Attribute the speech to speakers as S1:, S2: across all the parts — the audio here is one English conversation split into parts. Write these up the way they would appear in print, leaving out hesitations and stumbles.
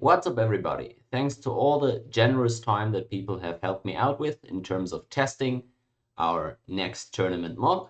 S1: What's up, everybody? Thanks to all the generous time that people have helped me out with in terms of testing our next tournament mod.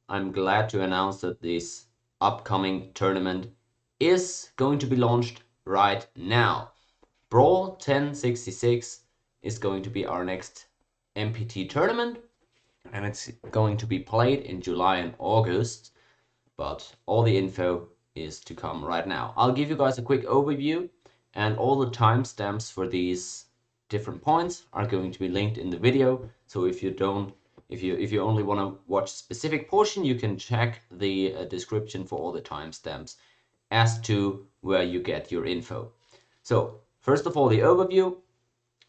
S1: I'm glad to announce that this upcoming tournament is going to be launched right now. Brawl 1066 is going to be our next MPT tournament, and it's going to be played in July and August, but all the info is to come right now. I'll give you guys a quick overview, and all the timestamps for these different points are going to be linked in the video. So if you only want to watch a specific portion, you can check the description for all the timestamps as to where you get your info. So first of all, the overview,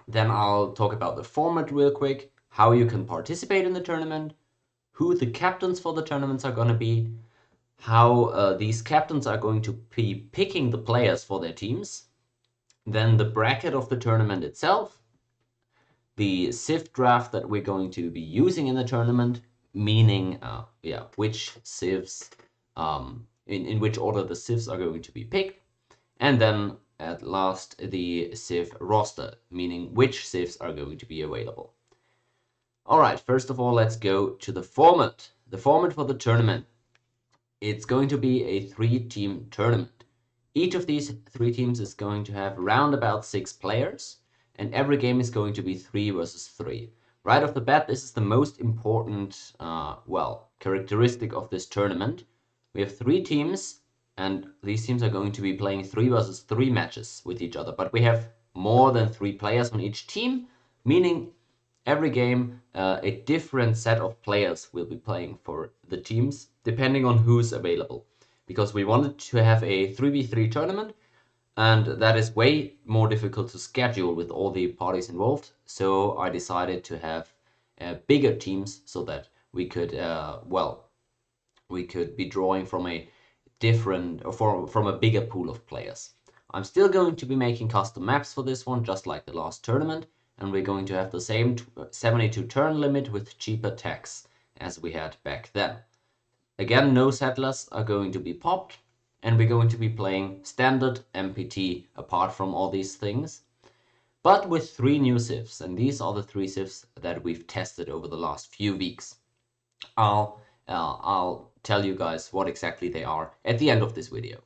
S1: then I'll talk about the format real quick, how you can participate in the tournament, who the captains for the tournaments are going to be, how these captains are going to be picking the players for their teams, then the bracket of the tournament itself, the CIV draft that we're going to be using in the tournament, meaning which CIVs, in which order the CIVs are going to be picked, and then at last the CIV roster, meaning which CIVs are going to be available. Alright, first of all, let's go to the format. The format for the tournament. It's going to be a 3-team tournament. Each of these 3 teams is going to have around about 6 players, and every game is going to be 3 versus 3. Right off the bat, this is the most important, characteristic of this tournament. We have 3 teams, and these teams are going to be playing 3 versus 3 matches with each other, but we have more than 3 players on each team, meaning every game, a different set of players will be playing for the teams, depending on who's available. Because we wanted to have a 3v3 tournament, and that is way more difficult to schedule with all the parties involved. So I decided to have bigger teams so that we could, we could be drawing from a from a bigger pool of players. I'm still going to be making custom maps for this one, just like the last tournament. And we're going to have the same 72 turn limit with cheaper tax as we had back then. Again, no settlers are going to be popped, and we're going to be playing standard MPT apart from all these things, but with 3 new CIVs, and these are the 3 CIVs that we've tested over the last few weeks. I'll tell you guys what exactly they are at the end of this video.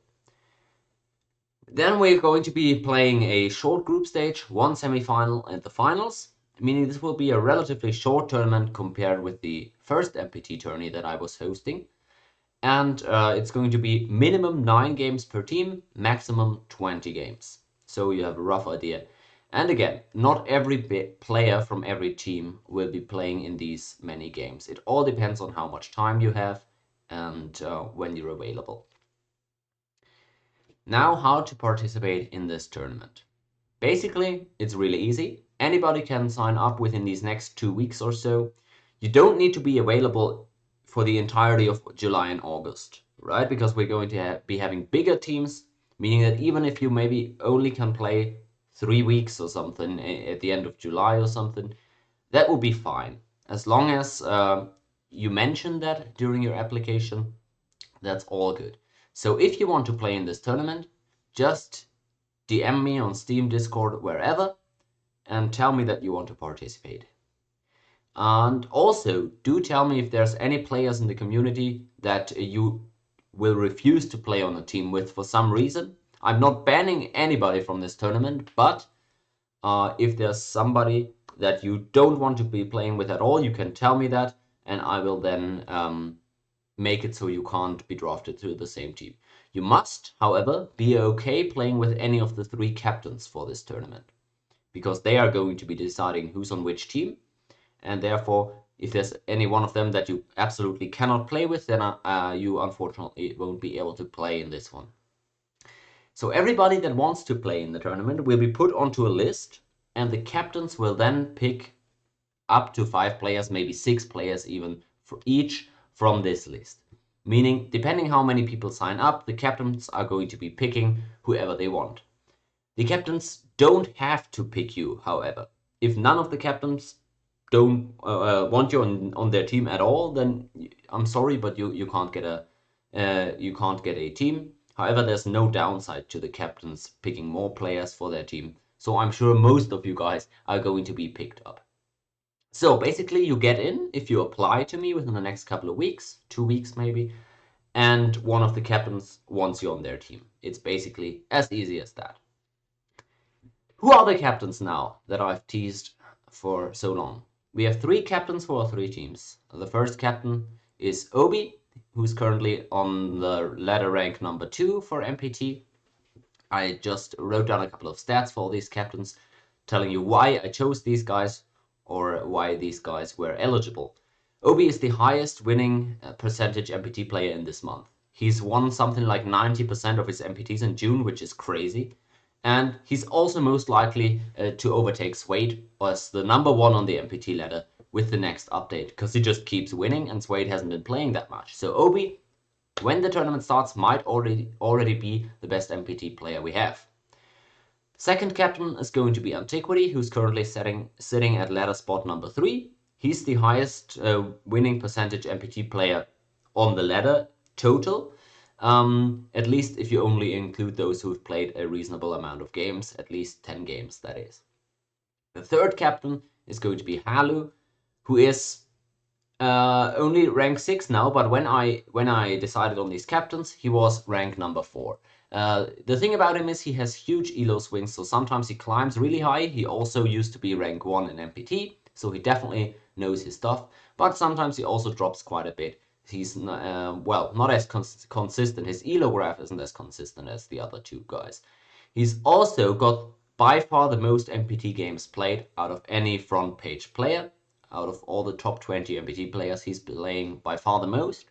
S1: Then we're going to be playing a short group stage, 1 semi-final and the finals, meaning this will be a relatively short tournament compared with the first MPT tourney that I was hosting. And it's going to be minimum 9 games per team, maximum 20 games. So you have a rough idea. And again, not every player from every team will be playing in these many games. It all depends on how much time you have and when you're available. Now, how to participate in this tournament. Basically, it's really easy. Anybody can sign up within these next 2 weeks or so. You don't need to be available for the entirety of July and August, right? Because we're going to be having bigger teams, meaning that even if you maybe only can play 3 weeks or something at the end of July or something, that will be fine. As long as you mention that during your application, that's all good. So if you want to play in this tournament, just DM me on Steam, Discord, wherever, and tell me that you want to participate. And also, do tell me if there's any players in the community that you will refuse to play on a team with for some reason. I'm not banning anybody from this tournament, but if there's somebody that you don't want to be playing with at all, you can tell me that, and I will then make it so you can't be drafted to the same team. You must, however, be okay playing with any of the 3 captains for this tournament, because they are going to be deciding who's on which team, and therefore, if there's any one of them that you absolutely cannot play with, then you unfortunately won't be able to play in this one. So everybody that wants to play in the tournament will be put onto a list, and the captains will then pick up to 5 players, maybe 6 players even, for each from this list. Meaning, depending how many people sign up, the captains are going to be picking whoever they want. The captains don't have to pick you, however. If none of the captains don't want you on their team at all, then I'm sorry, but you can't get a team. However, there's no downside to the captains picking more players for their team, so I'm sure most of you guys are going to be picked up. So basically you get in if you apply to me within the next couple of weeks, 2 weeks maybe, and one of the captains wants you on their team. It's basically as easy as that. Who are the captains now that I've teased for so long? We have 3 captains for our 3 teams. The first captain is Obi, who's currently on the ladder rank number 2 for MPT. I just wrote down a couple of stats for all these captains, telling you why I chose these guys or why these guys were eligible. Obi is the highest winning percentage MPT player in this month. He's won something like 90% of his MPTs in June, which is crazy. And he's also most likely to overtake Suede as the number 1 on the MPT ladder with the next update, because he just keeps winning and Suede hasn't been playing that much. So Obi, when the tournament starts, might already be the best MPT player we have. Second captain is going to be Antiquity, who's currently sitting at ladder spot number 3. He's the highest winning percentage MPT player on the ladder total. At least if you only include those who've played a reasonable amount of games, at least 10 games, that is. The third captain is going to be Halu, who is only rank 6 now, but when I decided on these captains, he was rank number 4. The thing about him is he has huge elo swings, so sometimes he climbs really high. He also used to be rank 1 in MPT, so he definitely knows his stuff, but sometimes he also drops quite a bit. He's well, not as consistent. His elo graph isn't as consistent as the other 2 guys. He's also got by far the most MPT games played out of any front page player. Out of all the top 20 MPT players, he's playing by far the most,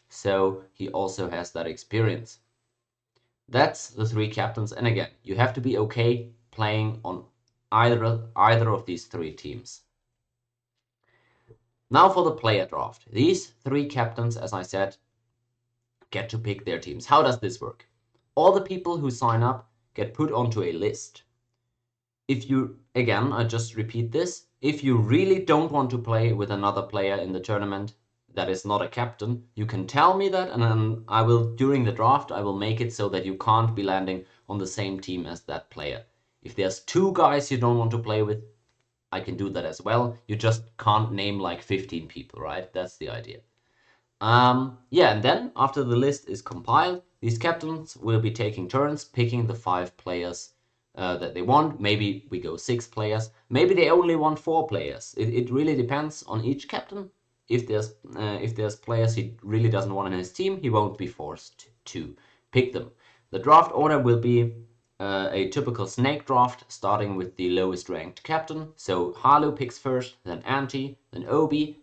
S1: so he also has that experience. That's the 3 captains, and again, you have to be okay playing on either of these 3 teams. Now for the player draft. These 3 captains, as I said, get to pick their teams. How does this work? All the people who sign up get put onto a list. If you, again, I just repeat this, if you really don't want to play with another player in the tournament that is not a captain, you can tell me that, and then I will, during the draft, I will make it so that you can't be landing on the same team as that player. If there's 2 guys you don't want to play with, I can do that as well. You just can't name like 15 people, right? That's the idea. Yeah, and then after the list is compiled, these captains will be taking turns picking the 5 players that they want. Maybe we go 6 players. Maybe they only want 4 players. It really depends on each captain. If there's players he really doesn't want in his team, he won't be forced to pick them. The draft order will be a typical snake draft, starting with the lowest ranked captain. So Halu picks first, then Anti, then Obi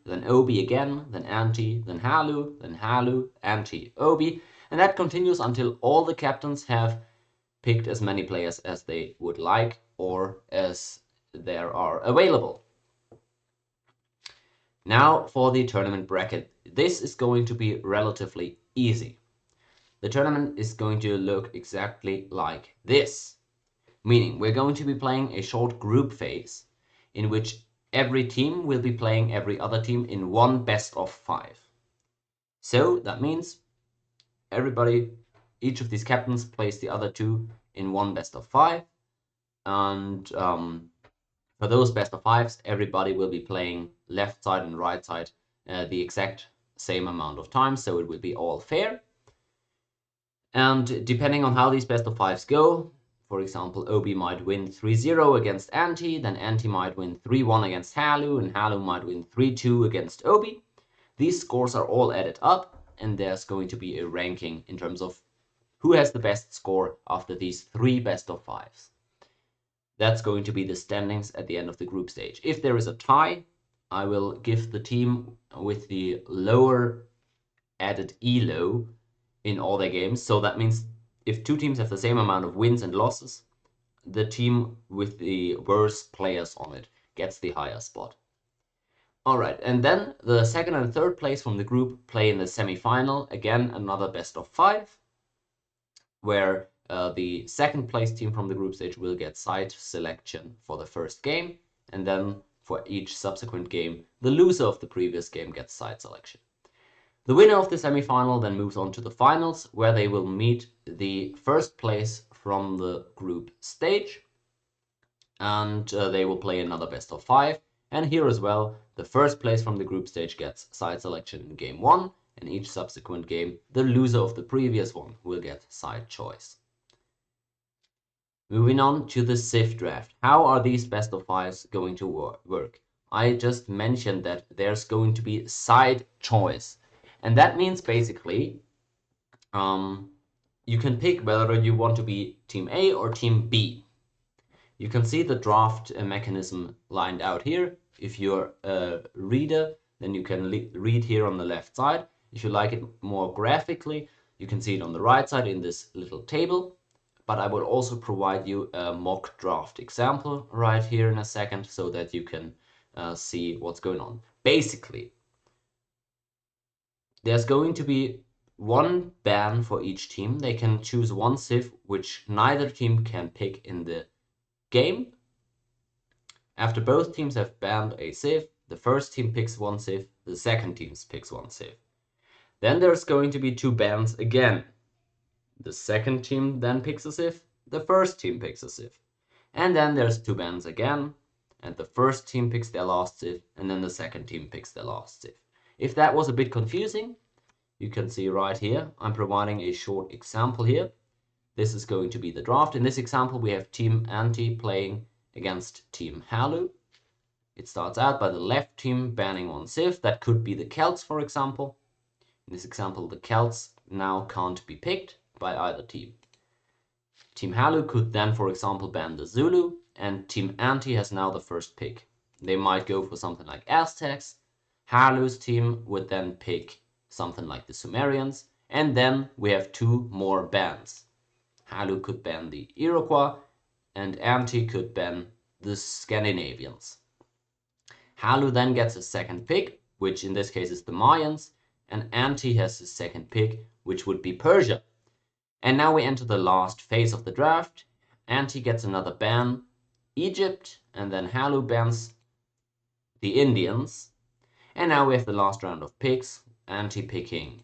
S1: again, then Anti, then Halu, Anti, Obi. And that continues until all the captains have picked as many players as they would like or as there are available. Now for the tournament bracket. This is going to be relatively easy. The tournament is going to look exactly like this, meaning we're going to be playing a short group phase in which every team will be playing every other team in one best of 5. So that means each of these captains plays the other 2 in one best of 5, and for those best of 5s, everybody will be playing left side and right side the exact same amount of time, so it will be all fair. And depending on how these best of 5s go, for example, Obi might win 3-0 against Anti, then Anti might win 3-1 against Halu, and Halu might win 3-2 against Obi. These scores are all added up, and there's going to be a ranking in terms of who has the best score after these 3 best of 5s. That's going to be the standings at the end of the group stage. If there is a tie, I will give the team with the lower added elo in all their games. So that means if 2 teams have the same amount of wins and losses, the team with the worst players on it gets the higher spot. Alright, and then the second and third place from the group play in the semi-final. Again, another best of 5, where the second place team from the group stage will get side selection for the first game, and then for each subsequent game, the loser of the previous game gets side selection. The winner of the semi-final then moves on to the finals, where they will meet the first place from the group stage, and they will play another best of 5. And here as well, the first place from the group stage gets side selection in game 1, and each subsequent game, the loser of the previous one will get side choice. Moving on to the CIV draft. How are these best of 5s going to work? I just mentioned that there's going to be side choice. And that means basically you can pick whether you want to be Team A or Team B. You can see the draft mechanism lined out here. If you're a reader, then you can read here on the left side. If you like it more graphically, you can see it on the right side in this little table. But I will also provide you a mock draft example right here in a second so that you can see what's going on. Basically, there's going to be one ban for each team. They can choose one CIV which neither team can pick in the game. After both teams have banned a CIV, the first team picks one CIV, the second team picks one CIV. Then there's going to be 2 bans again. The second team then picks a CIV, the first team picks a CIV. And then there's 2 bans again, and the first team picks their last CIV, and then the second team picks their last CIV. If that was a bit confusing, you can see right here, I'm providing a short example here. This is going to be the draft. In this example, we have Team Anti playing against Team Halu. It starts out by the left team banning one CIV. That could be the Celts, for example. In this example, the Celts now can't be picked by either team. Team Halu could then, for example, ban the Zulu, and Team Anti has now the first pick. They might go for something like Aztecs. Halu's team would then pick something like the Sumerians, and then we have 2 more bans. Halu could ban the Iroquois, and Anti could ban the Scandinavians. Halu then gets a second pick, which in this case is the Mayans, and Anti has his second pick, which would be Persia. And now we enter the last phase of the draft. Anti gets another ban, Egypt, and then Halu bans the Indians. And now we have the last round of picks, Anti picking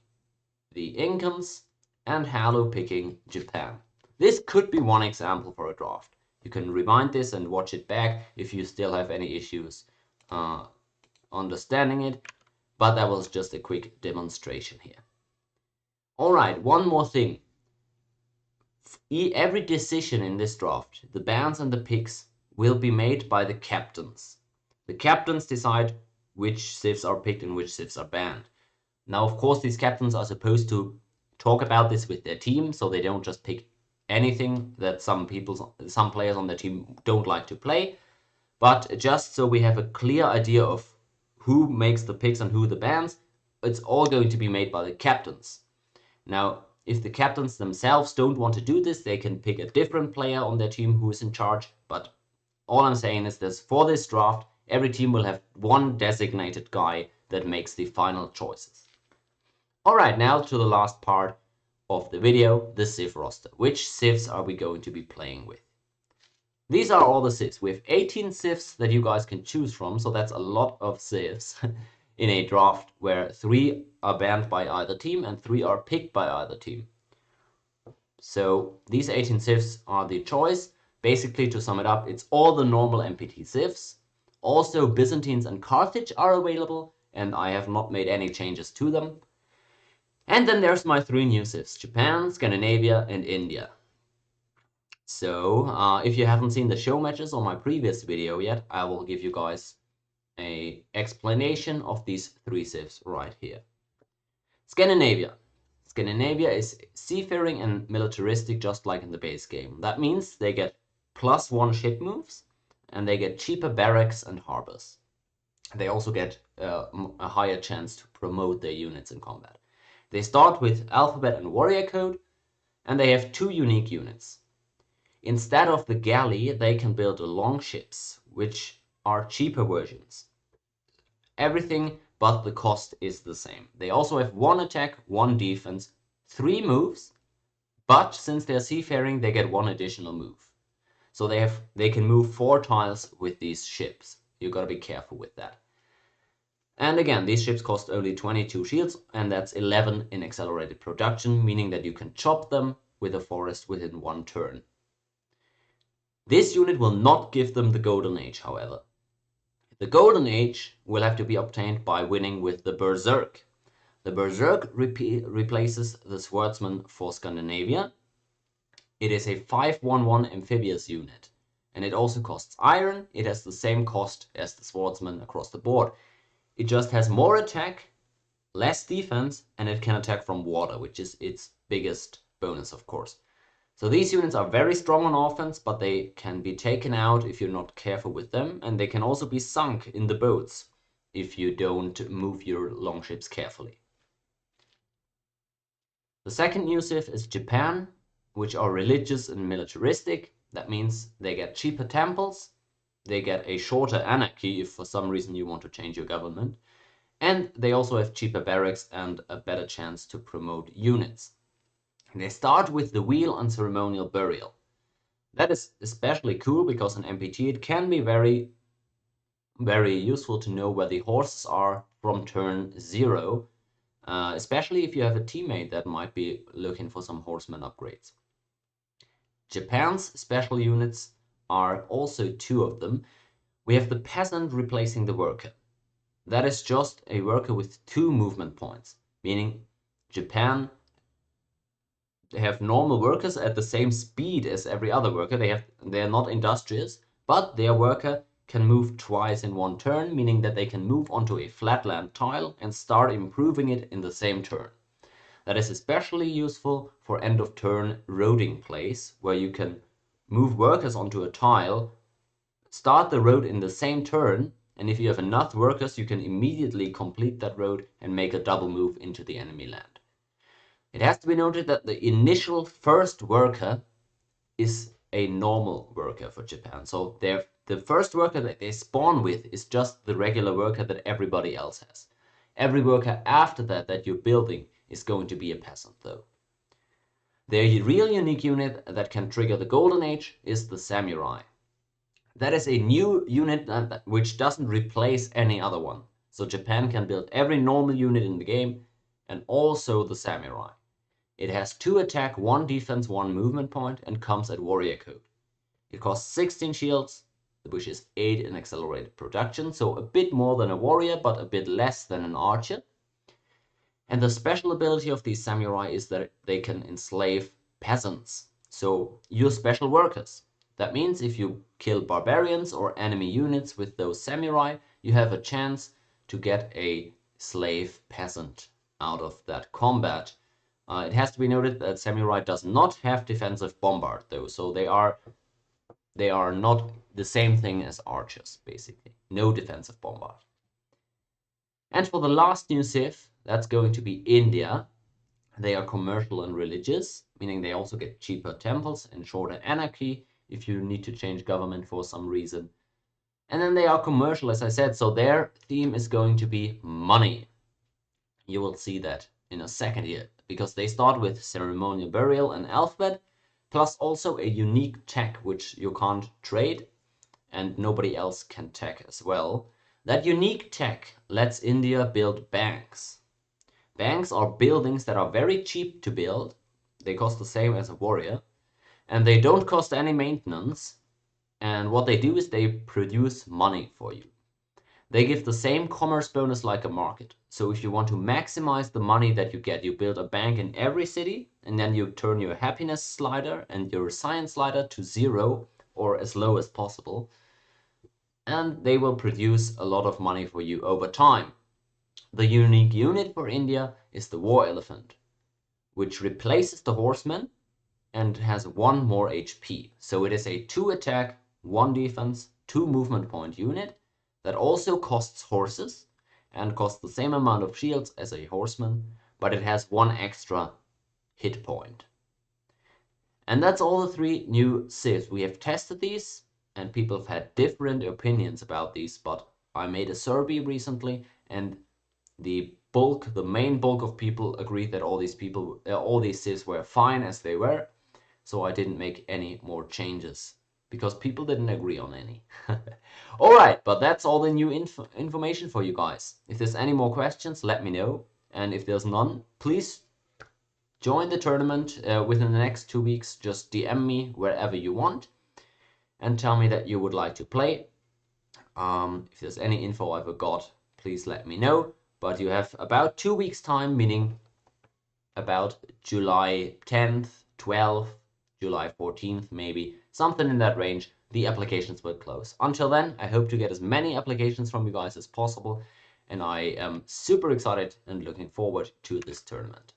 S1: the Incans, and Halu picking Japan. This could be one example for a draft. You can rewind this and watch it back if you still have any issues understanding it, but that was just a quick demonstration here. Alright, one more thing. Every decision in this draft, the bans and the picks, will be made by the captains. The captains decide which CIVs are picked and which CIVs are banned. Now, of course, these captains are supposed to talk about this with their team, so they don't just pick anything that some players on their team don't like to play. But just so we have a clear idea of who makes the picks and who the bans, it's all going to be made by the captains. Now, if the captains themselves don't want to do this, they can pick a different player on their team who is in charge. But all I'm saying is this: for this draft, every team will have one designated guy that makes the final choices. Alright, now to the last part of the video, the CIV roster. Which CIVs are we going to be playing with? These are all the CIVs. We have 18 CIVs that you guys can choose from, so that's a lot of CIVs in a draft where 3 are banned by either team and 3 are picked by either team. So these 18 CIVs are the choice. Basically, to sum it up, it's all the normal MPT CIVs. Also, Byzantines and Carthage are available, and I have not made any changes to them. And then there's my 3 new CIVs: Japan, Scandinavia, and India. So, if you haven't seen the show matches on my previous video yet, I will give you guys an explanation of these 3 CIVs right here. Scandinavia. Scandinavia is seafaring and militaristic, just like in the base game. That means they get +1 ship moves, and they get cheaper barracks and harbors. They also get a higher chance to promote their units in combat. They start with alphabet and warrior code, and they have 2 unique units. Instead of the galley, they can build longships, which are cheaper versions. Everything but the cost is the same. They also have 1 attack, 1 defense, 3 moves, but since they're seafaring, they get 1 additional move. So they can move 4 tiles with these ships. You gotta be careful with that. And again, these ships cost only 22 shields, and that's 11 in accelerated production, meaning that you can chop them with a forest within one turn. This unit will not give them the Golden Age, however. The Golden Age will have to be obtained by winning with the Berserk. The Berserk replaces the Swordsman for Scandinavia. It is a 5/1/1 amphibious unit, and it also costs iron. It has the same cost as the Swordsman across the board. It just has more attack, less defense, and it can attack from water, which is its biggest bonus, of course. So these units are very strong on offense, but they can be taken out if you're not careful with them, and they can also be sunk in the boats if you don't move your longships carefully. The second new civ is Japan, which are religious and militaristic. That means they get cheaper temples, they get a shorter anarchy if for some reason you want to change your government, and they also have cheaper barracks and a better chance to promote units. They start with the wheel and ceremonial burial. That is especially cool because in MPT it can be very useful to know where the horses are from turn 0, especially if you have a teammate that might be looking for some horseman upgrades. Japan's special units are also 2 of them. We have the peasant replacing the worker. That is just a worker with 2 movement points, meaning Japan have normal workers at the same speed as every other worker. They are not industrious, but their worker can move twice in one turn, meaning that they can move onto a flatland tile and start improving it in the same turn. That is especially useful for end of turn roading plays, where you can move workers onto a tile, start the road in the same turn, and if you have enough workers, you can immediately complete that road and make a double move into the enemy land. It has to be noted that the initial first worker is a normal worker for Japan. So the first worker that they spawn with is just the regular worker that everybody else has. Every worker after that you're building is going to be a peasant though. Their real unique unit that can trigger the Golden Age is the Samurai. That is a new unit which doesn't replace any other one. So Japan can build every normal unit in the game and also the Samurai. It has 2 attack, 1 defense, 1 movement point, and comes at warrior code. It costs 16 shields, which is 8 in accelerated production, so a bit more than a warrior, but a bit less than an archer. And the special ability of these samurai is that they can enslave peasants, so your special workers. That means if you kill barbarians or enemy units with those samurai, you have a chance to get a slave peasant out of that combat. It has to be noted that samurai does not have defensive bombard though, so they are not the same thing as archers, basically. No defensive bombard. And for the last new civ, that's going to be India. They are commercial and religious, meaning they also get cheaper temples and shorter anarchy if you need to change government for some reason. And then they are commercial, as I said, so their theme is going to be money. You will see that in a second here, because they start with ceremonial burial and alphabet, plus also a unique tech which you can't trade and nobody else can tech as well. That unique tech lets India build banks. Banks are buildings that are very cheap to build. They cost the same as a warrior, and they don't cost any maintenance. And what they do is they produce money for you. They give the same commerce bonus like a market. So if you want to maximize the money that you get, you build a bank in every city, and then you turn your happiness slider and your science slider to 0 or as low as possible. And they will produce a lot of money for you over time. The unique unit for India is the war elephant, which replaces the horseman and has 1 more HP. So it is a 2 attack, 1 defense, 2 movement point unit that also costs horses and costs the same amount of shields as a horseman, but it has 1 extra hit point. And that's all the 3 new civs. We have tested these and people have had different opinions about these, but I made a survey recently and the main bulk of people agreed that all these civs were fine as they were, so I didn't make any more changes because people didn't agree on any. All right, but that's all the new information for you guys. If there's any more questions, let me know. And if there's none, please join the tournament within the next 2 weeks. Just DM me wherever you want and tell me that you would like to play. If there's any info I forgot, please let me know. But you have about 2 weeks time, meaning about July 10th, 12th, July 14th, maybe something in that range. The applications will close. Until then, I hope to get as many applications from you guys as possible, and I am super excited and looking forward to this tournament.